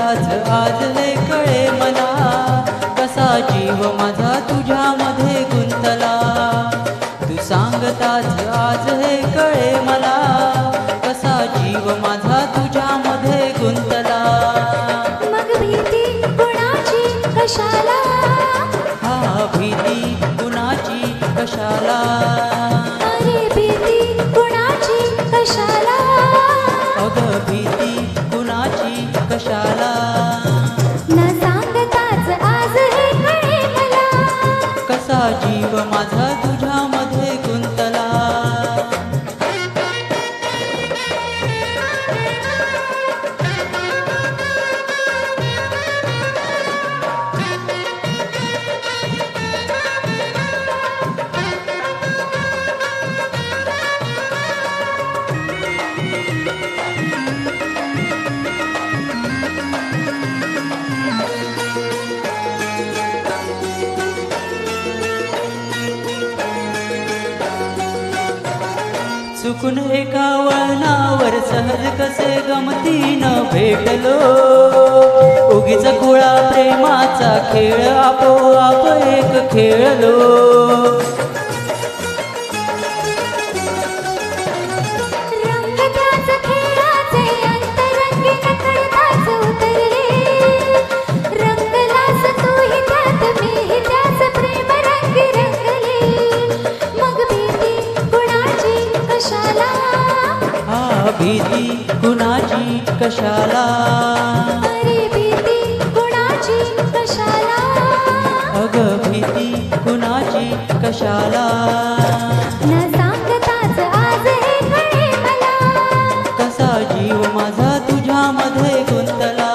सांगताच आज हे कळे मला, कसा जीव माझा तुझ्यामध्ये गुंतला. तू सांगताच आज हे कळे मला, कसा जीव माझा तुझ्यामध्ये गुंतला. मग भीती कुणाची कशाला, हा भीती कुणाची कशाला. अरे भीती कुणाची कशाला, अगं भीती कुणाची कशाला. न सांगताच आज हे कळे मला, कसा जीव माझा तुझ्यामध्ये गुंतला. चुकून एका वळणावर सहज कसे गमतीनं भेटलो, उगीच खुळा प्रेमाचा खेळ आपोआप एक खेळलो. रंग त्याच खेळाचे अंतरंगी नकळताच उतरले. रंगलास तूही त्यात मीही त्याच प्रेम रंगी रंगले. मग भीती कुणाची कशाला, हा भीती कुणाची कशाला. अरे भीती कुणाची कशाला, अगं भीती कुणाची कशाला. न सांगताच आज हे कळे मला, कसा जीव माझा तुझ्यामध्ये गुंतला.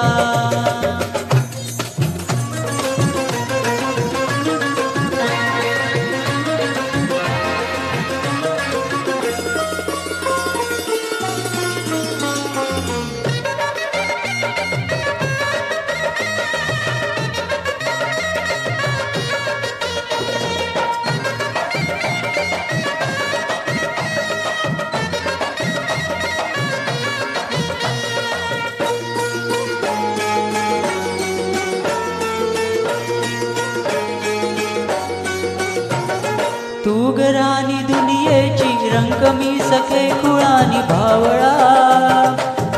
तू गरानी दुनियेची रंग मी सखे खुळानी भावळा.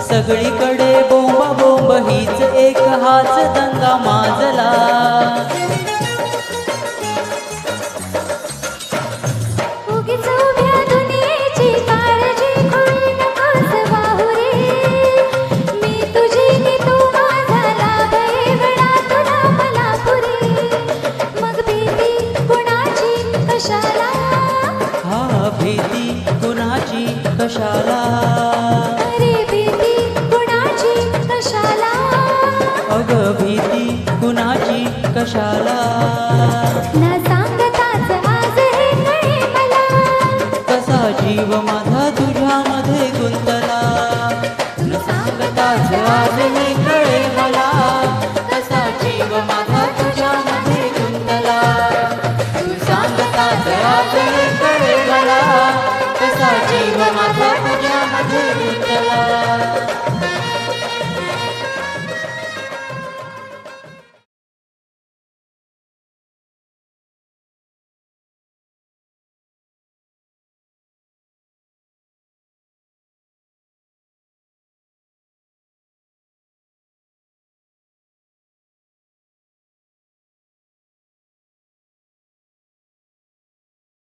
सगळीकडे बोंबा बोंब हीच एक हाच दंगा माजला. उगीच उभ्या दुनियेची काळजी खोळी नकोस वाहू रे. मी तुझी नि तू माझा लाभ एवढा तुला मला पुरे. मग भीती कुणाची कशाला, हा भीती कुणाची कशाला. अरे भीती कुणाची कशाला, अगं